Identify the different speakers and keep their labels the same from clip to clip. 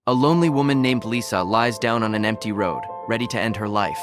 Speaker 1: A lonely woman named Lisa lies down on an empty road, ready to end her life.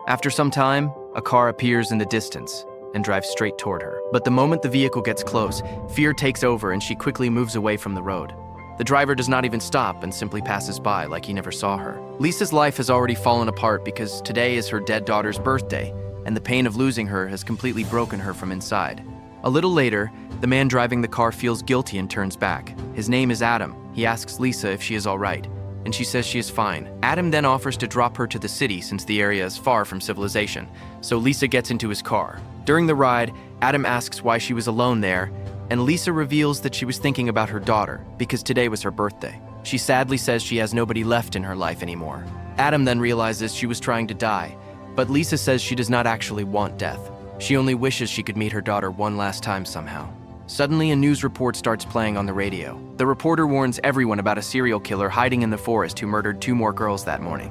Speaker 1: After some time, a car appears in the distance and drives straight toward her. But the moment the vehicle gets close, fear takes over and she quickly moves away from the road. The driver does not even stop and simply passes by like he never saw her. Lisa's life has already fallen apart because today is her dead daughter's birthday, and the pain of losing her has completely broken her from inside. A little later, the man driving the car feels guilty and turns back. His name is Adam. He asks Lisa if she is all right, and she says she is fine. Adam then offers to drop her to the city since the area is far from civilization, so Lisa gets into his car. During the ride, Adam asks why she was alone there, and Lisa reveals that she was thinking about her daughter because today was her birthday. She sadly says she has nobody left in her life anymore. Adam then realizes she was trying to die, but Lisa says she does not actually want death. She only wishes she could meet her daughter one last time somehow. Suddenly, a news report starts playing on the radio. The reporter warns everyone about a serial killer hiding in the forest who murdered 2 more girls that morning.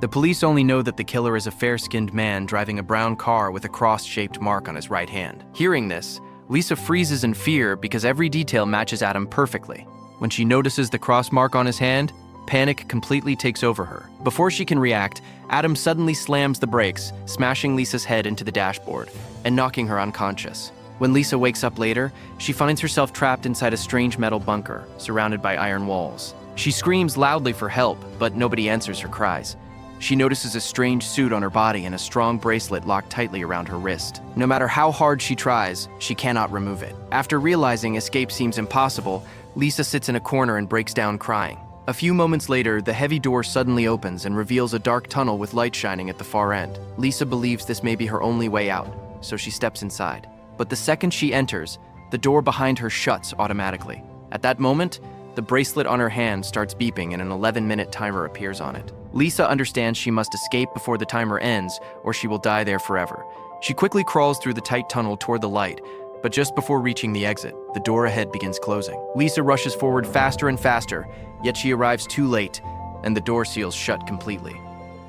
Speaker 1: The police only know that the killer is a fair-skinned man driving a brown car with a cross-shaped mark on his right hand. Hearing this, Lisa freezes in fear because every detail matches Adam perfectly. When she notices the cross mark on his hand, panic completely takes over her. Before she can react, Adam suddenly slams the brakes, smashing Lisa's head into the dashboard and knocking her unconscious. When Lisa wakes up later, she finds herself trapped inside a strange metal bunker, surrounded by iron walls. She screams loudly for help, but nobody answers her cries. She notices a strange suit on her body and a strong bracelet locked tightly around her wrist. No matter how hard she tries, she cannot remove it. After realizing escape seems impossible, Lisa sits in a corner and breaks down crying. A few moments later, the heavy door suddenly opens and reveals a dark tunnel with light shining at the far end. Lisa believes this may be her only way out, so she steps inside. But the second she enters, the door behind her shuts automatically. At that moment, the bracelet on her hand starts beeping and an 11-minute timer appears on it. Lisa understands she must escape before the timer ends or she will die there forever. She quickly crawls through the tight tunnel toward the light, but just before reaching the exit, the door ahead begins closing. Lisa rushes forward faster and faster, yet she arrives too late, and the door seals shut completely.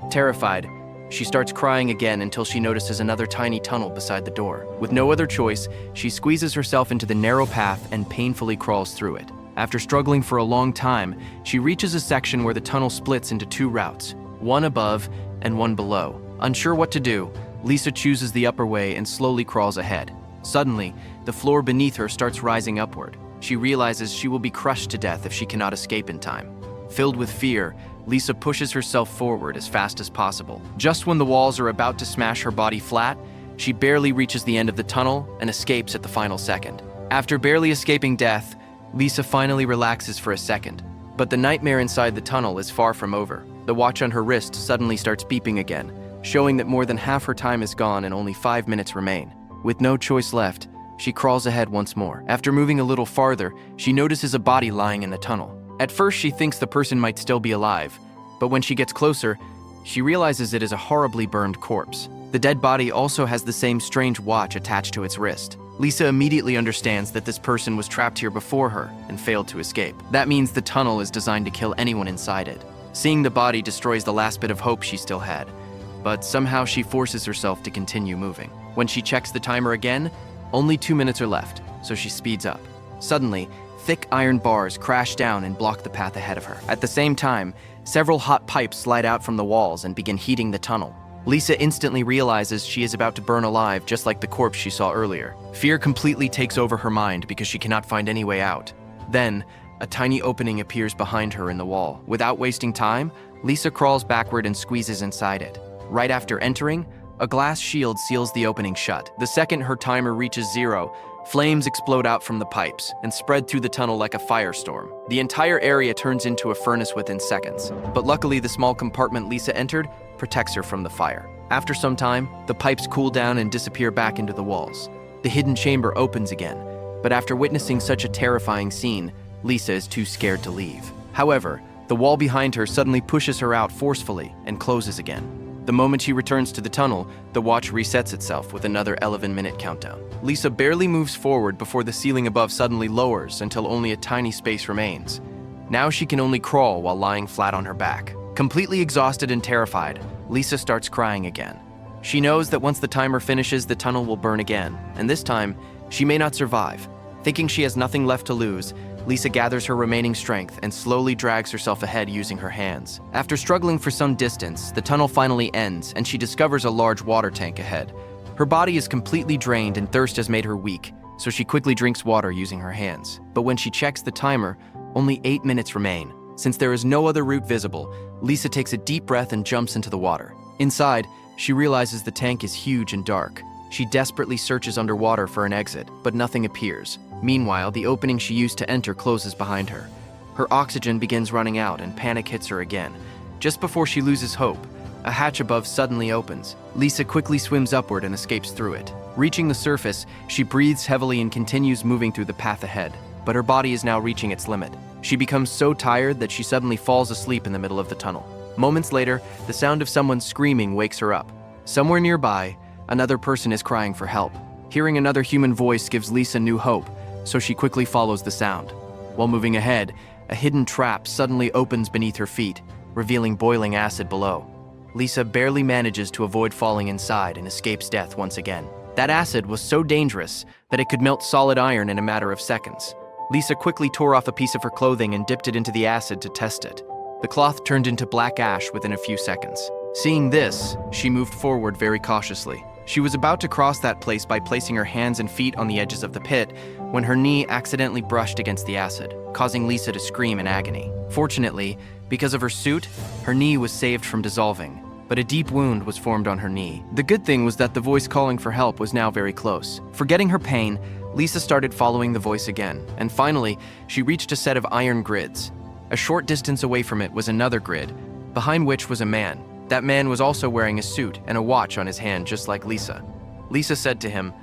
Speaker 1: Terrified, she starts crying again until she notices another tiny tunnel beside the door. With no other choice, she squeezes herself into the narrow path and painfully crawls through it. After struggling for a long time, she reaches a section where the tunnel splits into 2 routes, one above and one below. Unsure what to do, Lisa chooses the upper way and slowly crawls ahead. Suddenly, the floor beneath her starts rising upward. She realizes she will be crushed to death if she cannot escape in time. Filled with fear, Lisa pushes herself forward as fast as possible. Just when the walls are about to smash her body flat, she barely reaches the end of the tunnel and escapes at the final second. After barely escaping death, Lisa finally relaxes for a second, but the nightmare inside the tunnel is far from over. The watch on her wrist suddenly starts beeping again, showing that more than half her time is gone and only 5 minutes remain. With no choice left, she crawls ahead once more. After moving a little farther, she notices a body lying in the tunnel. At first, she thinks the person might still be alive, but when she gets closer, she realizes it is a horribly burned corpse. The dead body also has the same strange watch attached to its wrist. Lisa immediately understands that this person was trapped here before her and failed to escape. That means the tunnel is designed to kill anyone inside it. Seeing the body destroys the last bit of hope she still had, but somehow she forces herself to continue moving. When she checks the timer again, only 2 minutes are left, so she speeds up. Suddenly, thick iron bars crash down and block the path ahead of her. At the same time, several hot pipes slide out from the walls and begin heating the tunnel. Lisa instantly realizes she is about to burn alive just like the corpse she saw earlier. Fear completely takes over her mind because she cannot find any way out. Then, a tiny opening appears behind her in the wall. Without wasting time, Lisa crawls backward and squeezes inside it. Right after entering, a glass shield seals the opening shut. The second her timer reaches 0, flames explode out from the pipes and spread through the tunnel like a firestorm. The entire area turns into a furnace within seconds, but luckily the small compartment Lisa entered protects her from the fire. After some time, the pipes cool down and disappear back into the walls. The hidden chamber opens again, but after witnessing such a terrifying scene, Lisa is too scared to leave. However, the wall behind her suddenly pushes her out forcefully and closes again. The moment she returns to the tunnel, the watch resets itself with another 11-minute countdown. Lisa barely moves forward before the ceiling above suddenly lowers until only a tiny space remains. Now she can only crawl while lying flat on her back. Completely exhausted and terrified, Lisa starts crying again. She knows that once the timer finishes, the tunnel will burn again, and this time, she may not survive. Thinking she has nothing left to lose, Lisa gathers her remaining strength and slowly drags herself ahead using her hands. After struggling for some distance, the tunnel finally ends and she discovers a large water tank ahead. Her body is completely drained and thirst has made her weak, so she quickly drinks water using her hands. But when she checks the timer, only 8 minutes remain. Since there is no other route visible, Lisa takes a deep breath and jumps into the water. Inside, she realizes the tank is huge and dark. She desperately searches underwater for an exit, but nothing appears. Meanwhile, the opening she used to enter closes behind her. Her oxygen begins running out and panic hits her again. Just before she loses hope, a hatch above suddenly opens. Lisa quickly swims upward and escapes through it. Reaching the surface, she breathes heavily and continues moving through the path ahead, but her body is now reaching its limit. She becomes so tired that she suddenly falls asleep in the middle of the tunnel. Moments later, the sound of someone screaming wakes her up. Somewhere nearby, another person is crying for help. Hearing another human voice gives Lisa new hope, so she quickly follows the sound. While moving ahead, a hidden trap suddenly opens beneath her feet, revealing boiling acid below. Lisa barely manages to avoid falling inside and escapes death once again. That acid was so dangerous that it could melt solid iron in a matter of seconds. Lisa quickly tore off a piece of her clothing and dipped it into the acid to test it. The cloth turned into black ash within a few seconds. Seeing this, she moved forward very cautiously. She was about to cross that place by placing her hands and feet on the edges of the pit when her knee accidentally brushed against the acid, causing Lisa to scream in agony. Fortunately, because of her suit, her knee was saved from dissolving, but a deep wound was formed on her knee. The good thing was that the voice calling for help was now very close. Forgetting her pain, Lisa started following the voice again, and finally, she reached a set of iron grids. A short distance away from it was another grid, behind which was a man. That man was also wearing a suit and a watch on his hand, just like Lisa. Lisa said to him,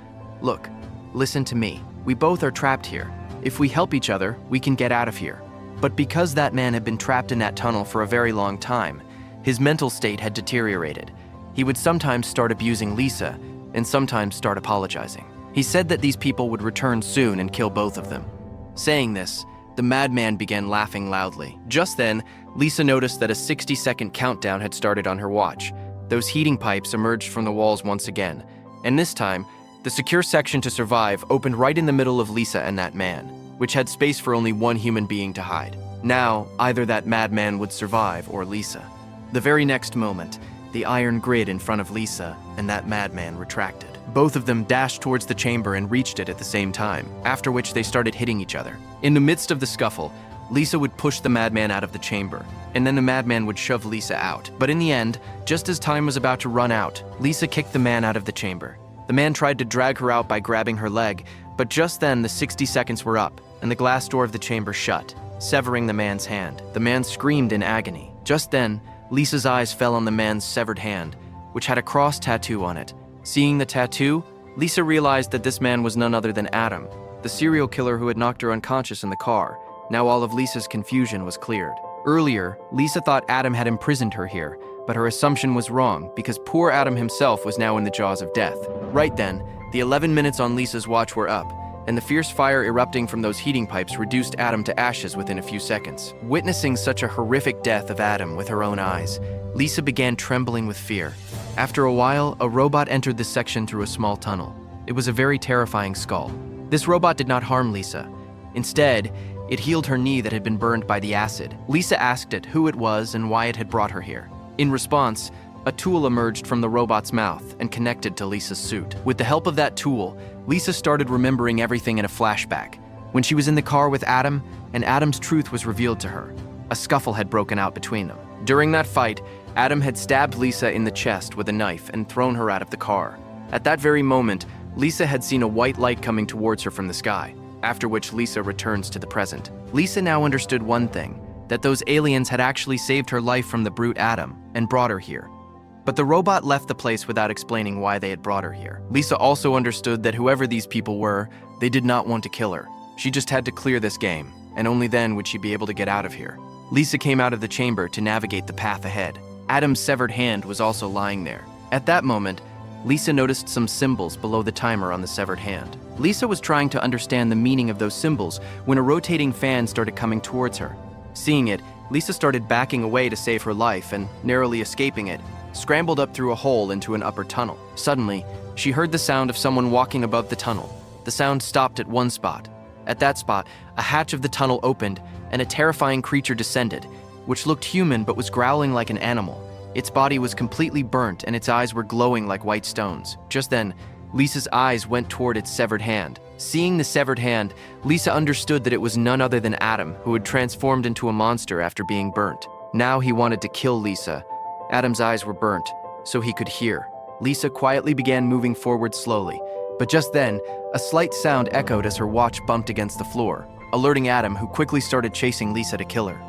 Speaker 1: "Look, listen to me. We both are trapped here. If we help each other, we can get out of here." But because that man had been trapped in that tunnel for a very long time, his mental state had deteriorated. He would sometimes start abusing Lisa and sometimes start apologizing. He said that these people would return soon and kill both of them. Saying this, the madman began laughing loudly. Just then, Lisa noticed that a 60-second countdown had started on her watch. Those heating pipes emerged from the walls once again, and this time, the secure section to survive opened right in the middle of Lisa and that man, which had space for only one human being to hide. Now, either that madman would survive or Lisa. The very next moment, the iron grid in front of Lisa and that madman retracted. Both of them dashed towards the chamber and reached it at the same time, after which they started hitting each other. In the midst of the scuffle, Lisa would push the madman out of the chamber, and then the madman would shove Lisa out. But in the end, just as time was about to run out, Lisa kicked the man out of the chamber. The man tried to drag her out by grabbing her leg, but just then the 60 seconds were up, and the glass door of the chamber shut, severing the man's hand. The man screamed in agony. Just then, Lisa's eyes fell on the man's severed hand, which had a cross tattoo on it. Seeing the tattoo, Lisa realized that this man was none other than Adam, the serial killer who had knocked her unconscious in the car. Now all of Lisa's confusion was cleared. Earlier, Lisa thought Adam had imprisoned her here, but her assumption was wrong because poor Adam himself was now in the jaws of death. Right then, the 11 minutes on Lisa's watch were up, and the fierce fire erupting from those heating pipes reduced Adam to ashes within a few seconds. Witnessing such a horrific death of Adam with her own eyes, Lisa began trembling with fear. After a while, a robot entered this section through a small tunnel. It was a very terrifying skull. This robot did not harm Lisa. Instead, it healed her knee that had been burned by the acid. Lisa asked it who it was and why it had brought her here. In response, a tool emerged from the robot's mouth and connected to Lisa's suit. With the help of that tool, Lisa started remembering everything in a flashback. When she was in the car with Adam, and Adam's truth was revealed to her. A scuffle had broken out between them. During that fight, Adam had stabbed Lisa in the chest with a knife and thrown her out of the car. At that very moment, Lisa had seen a white light coming towards her from the sky, after which Lisa returns to the present. Lisa now understood one thing, that those aliens had actually saved her life from the brute Adam and brought her here. But the robot left the place without explaining why they had brought her here. Lisa also understood that whoever these people were, they did not want to kill her. She just had to clear this game, and only then would she be able to get out of here. Lisa came out of the chamber to navigate the path ahead. Adam's severed hand was also lying there. At that moment, Lisa noticed some symbols below the timer on the severed hand. Lisa was trying to understand the meaning of those symbols when a rotating fan started coming towards her. Seeing it, Lisa started backing away to save her life and, narrowly escaping it, scrambled up through a hole into an upper tunnel. Suddenly, she heard the sound of someone walking above the tunnel. The sound stopped at one spot. At that spot, a hatch of the tunnel opened and a terrifying creature descended, which looked human but was growling like an animal. Its body was completely burnt and its eyes were glowing like white stones. Just then, Lisa's eyes went toward its severed hand. Seeing the severed hand, Lisa understood that it was none other than Adam, who had transformed into a monster after being burnt. Now he wanted to kill Lisa. Adam's eyes were burnt, so he could hear. Lisa quietly began moving forward slowly, but just then, a slight sound echoed as her watch bumped against the floor, alerting Adam, who quickly started chasing Lisa to kill her.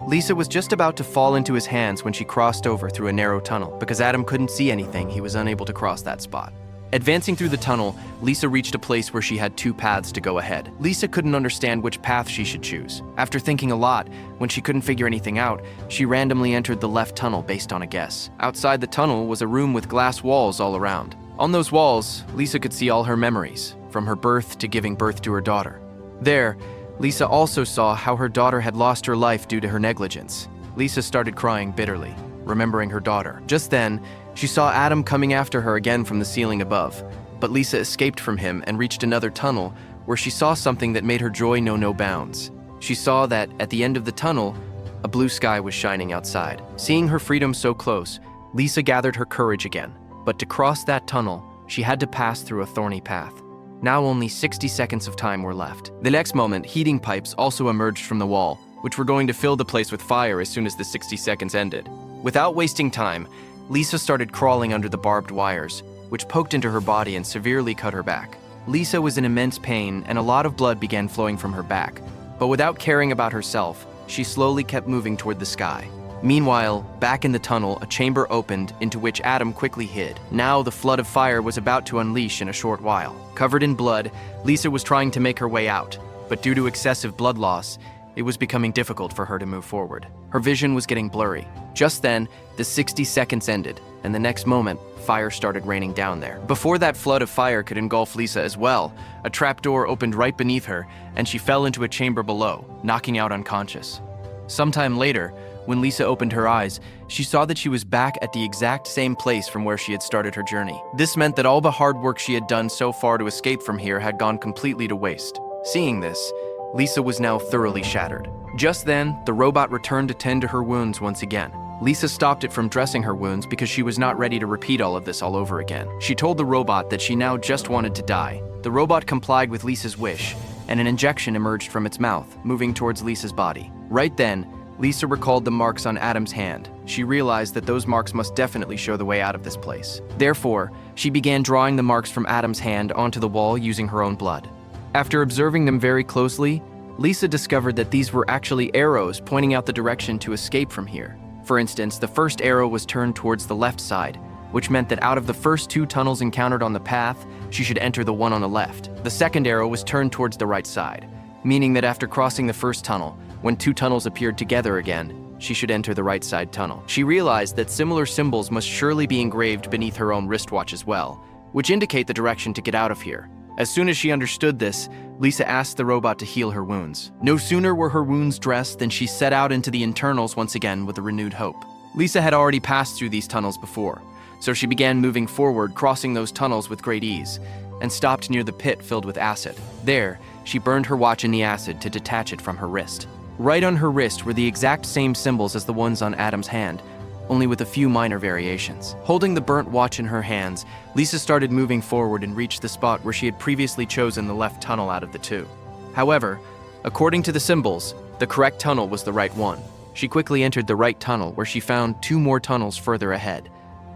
Speaker 1: Lisa was just about to fall into his hands when she crossed over through a narrow tunnel. Because Adam couldn't see anything, he was unable to cross that spot. Advancing through the tunnel, Lisa reached a place where she had two paths to go ahead. Lisa couldn't understand which path she should choose. After thinking a lot, when she couldn't figure anything out, she randomly entered the left tunnel based on a guess. Outside the tunnel was a room with glass walls all around. On those walls, Lisa could see all her memories, from her birth to giving birth to her daughter. There, Lisa also saw how her daughter had lost her life due to her negligence. Lisa started crying bitterly, remembering her daughter. Just then, she saw Adam coming after her again from the ceiling above, but Lisa escaped from him and reached another tunnel where she saw something that made her joy know no bounds. She saw that, at the end of the tunnel, a blue sky was shining outside. Seeing her freedom so close, Lisa gathered her courage again. But to cross that tunnel, she had to pass through a thorny path. Now only 60 seconds of time were left. The next moment, heating pipes also emerged from the wall, which were going to fill the place with fire as soon as the 60 seconds ended. Without wasting time, Lisa started crawling under the barbed wires, which poked into her body and severely cut her back. Lisa was in immense pain and a lot of blood began flowing from her back, but without caring about herself, she slowly kept moving toward the sky. Meanwhile, back in the tunnel, a chamber opened into which Adam quickly hid. Now the flood of fire was about to unleash in a short while. Covered in blood, Lisa was trying to make her way out, but due to excessive blood loss, it was becoming difficult for her to move forward. Her vision was getting blurry. Just then, the 60 seconds ended, and the next moment, fire started raining down there. Before that flood of fire could engulf Lisa as well, a trapdoor opened right beneath her, and she fell into a chamber below, knocking out unconscious. Sometime later, when Lisa opened her eyes, she saw that she was back at the exact same place from where she had started her journey. This meant that all the hard work she had done so far to escape from here had gone completely to waste. Seeing this, Lisa was now thoroughly shattered. Just then, the robot returned to tend to her wounds once again. Lisa stopped it from dressing her wounds because she was not ready to repeat all of this all over again. She told the robot that she now just wanted to die. The robot complied with Lisa's wish, and an injection emerged from its mouth, moving towards Lisa's body. Right then, Lisa recalled the marks on Adam's hand. She realized that those marks must definitely show the way out of this place. Therefore, she began drawing the marks from Adam's hand onto the wall using her own blood. After observing them very closely, Lisa discovered that these were actually arrows pointing out the direction to escape from here. For instance, the first arrow was turned towards the left side, which meant that out of the first two tunnels encountered on the path, she should enter the one on the left. The second arrow was turned towards the right side, meaning that after crossing the first tunnel, when two tunnels appeared together again, she should enter the right side tunnel. She realized that similar symbols must surely be engraved beneath her own wristwatch as well, which indicate the direction to get out of here. As soon as she understood this, Lisa asked the robot to heal her wounds. No sooner were her wounds dressed than she set out into the internals once again with a renewed hope. Lisa had already passed through these tunnels before, so she began moving forward, crossing those tunnels with great ease, and stopped near the pit filled with acid. There, she burned her watch in the acid to detach it from her wrist. Right on her wrist were the exact same symbols as the ones on Adam's hand, only with a few minor variations. Holding the burnt watch in her hands, Lisa started moving forward and reached the spot where she had previously chosen the left tunnel out of the two. However, according to the symbols, the correct tunnel was the right one. She quickly entered the right tunnel where she found two more tunnels further ahead.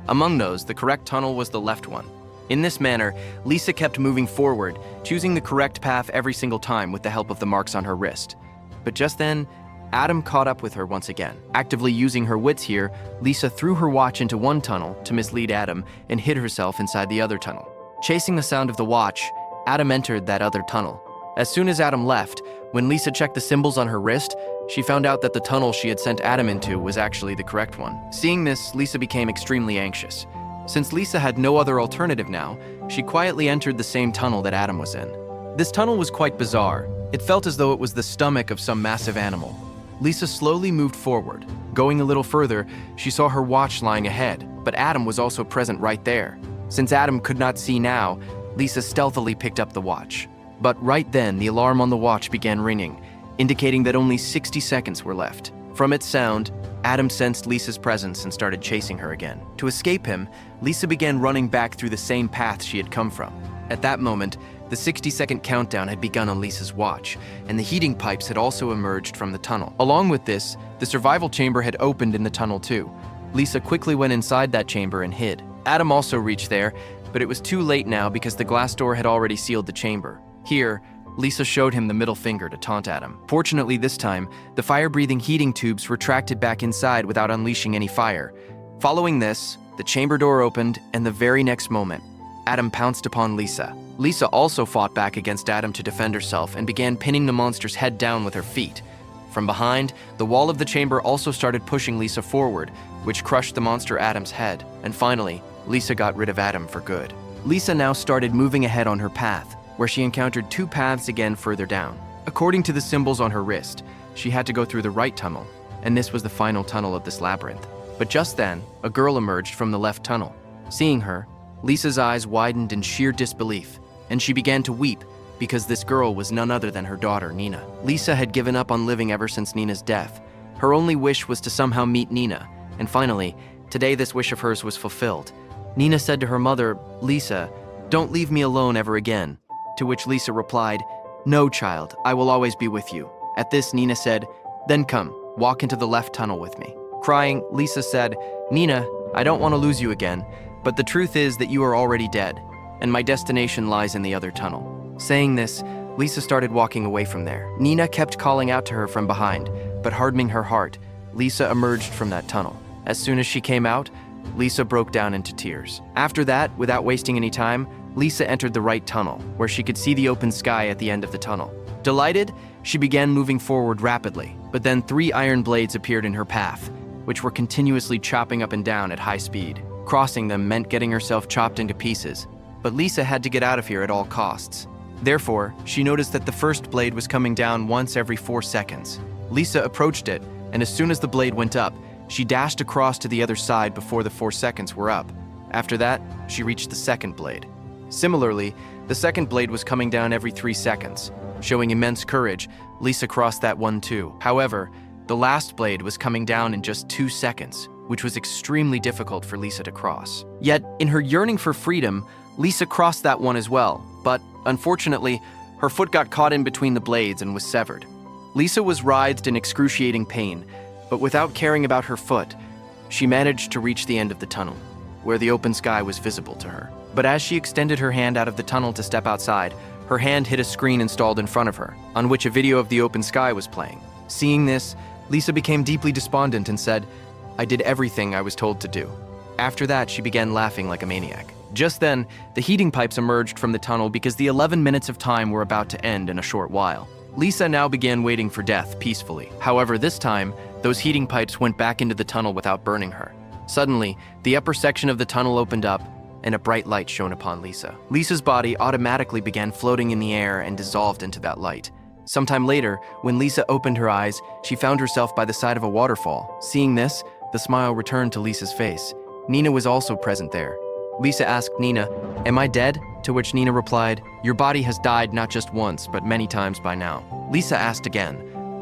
Speaker 1: Among those, the correct tunnel was the left one. In this manner, Lisa kept moving forward, choosing the correct path every single time with the help of the marks on her wrist. But just then, Adam caught up with her once again. Actively using her wits here, Lisa threw her watch into one tunnel to mislead Adam and hid herself inside the other tunnel. Chasing the sound of the watch, Adam entered that other tunnel. As soon as Adam left, when Lisa checked the symbols on her wrist, she found out that the tunnel she had sent Adam into was actually the correct one. Seeing this, Lisa became extremely anxious. Since Lisa had no other alternative now, she quietly entered the same tunnel that Adam was in. This tunnel was quite bizarre. It felt as though it was the stomach of some massive animal. Lisa slowly moved forward. Going a little further, she saw her watch lying ahead, but Adam was also present right there. Since Adam could not see now, Lisa stealthily picked up the watch. But right then, the alarm on the watch began ringing, indicating that only 60 seconds were left. From its sound, Adam sensed Lisa's presence and started chasing her again. To escape him, Lisa began running back through the same path she had come from. At that moment, the 60-second countdown had begun on Lisa's watch, and the heating pipes had also emerged from the tunnel. Along with this, the survival chamber had opened in the tunnel too. Lisa quickly went inside that chamber and hid. Adam also reached there, but it was too late now because the glass door had already sealed the chamber. Here, Lisa showed him the middle finger to taunt Adam. Fortunately, this time, the fire-breathing heating tubes retracted back inside without unleashing any fire. Following this, the chamber door opened, and the very next moment, Adam pounced upon Lisa. Lisa also fought back against Adam to defend herself and began pinning the monster's head down with her feet. From behind, the wall of the chamber also started pushing Lisa forward, which crushed the monster Adam's head. And finally, Lisa got rid of Adam for good. Lisa now started moving ahead on her path, where she encountered two paths again further down. According to the symbols on her wrist, she had to go through the right tunnel, and this was the final tunnel of this labyrinth. But just then, a girl emerged from the left tunnel. Seeing her, Lisa's eyes widened in sheer disbelief, and she began to weep because this girl was none other than her daughter, Nina. Lisa had given up on living ever since Nina's death. Her only wish was to somehow meet Nina, and finally, today this wish of hers was fulfilled. Nina said to her mother, "Lisa, don't leave me alone ever again." To which Lisa replied, "No, child, I will always be with you." At this, Nina said, "Then come, walk into the left tunnel with me." Crying, Lisa said, "Nina, I don't want to lose you again, but the truth is that you are already dead, and my destination lies in the other tunnel." Saying this, Lisa started walking away from there. Nina kept calling out to her from behind, but hardening her heart, Lisa emerged from that tunnel. As soon as she came out, Lisa broke down into tears. After that, without wasting any time, Lisa entered the right tunnel, where she could see the open sky at the end of the tunnel. Delighted, she began moving forward rapidly, but then 3 iron blades appeared in her path, which were continuously chopping up and down at high speed. Crossing them meant getting herself chopped into pieces, but Lisa had to get out of here at all costs. Therefore, she noticed that the first blade was coming down once every 4 seconds. Lisa approached it, and as soon as the blade went up, she dashed across to the other side before the 4 seconds were up. After that, she reached the second blade. Similarly, the second blade was coming down every 3 seconds. Showing immense courage, Lisa crossed that one too. However, the last blade was coming down in just 2 seconds, which was extremely difficult for Lisa to cross. Yet, in her yearning for freedom, Lisa crossed that one as well, but unfortunately, her foot got caught in between the blades and was severed. Lisa was writhed in excruciating pain, but without caring about her foot, she managed to reach the end of the tunnel, where the open sky was visible to her. But as she extended her hand out of the tunnel to step outside, her hand hit a screen installed in front of her, on which a video of the open sky was playing. Seeing this, Lisa became deeply despondent and said, "I did everything I was told to do." After that, she began laughing like a maniac. Just then, the heating pipes emerged from the tunnel because the 11 minutes of time were about to end in a short while. Lisa now began waiting for death peacefully. However, this time, those heating pipes went back into the tunnel without burning her. Suddenly, the upper section of the tunnel opened up, and a bright light shone upon Lisa. Lisa's body automatically began floating in the air and dissolved into that light. Sometime later, when Lisa opened her eyes, she found herself by the side of a waterfall. Seeing this, the smile returned to Lisa's face. Nina was also present there. Lisa asked Nina, "Am I dead?" To which Nina replied, "Your body has died not just once, but many times by now." Lisa asked again,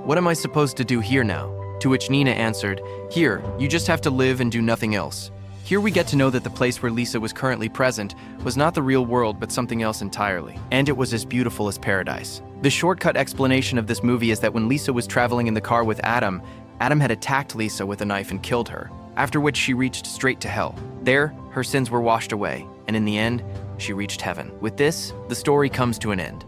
Speaker 1: "What am I supposed to do here now?" To which Nina answered, "Here, you just have to live and do nothing else." Here we get to know that the place where Lisa was currently present was not the real world, but something else entirely. And it was as beautiful as paradise. The shortcut explanation of this movie is that when Lisa was traveling in the car with Adam, Adam had attacked Lisa with a knife and killed her, after which she reached straight to hell. There, her sins were washed away, and in the end, she reached heaven. With this, the story comes to an end.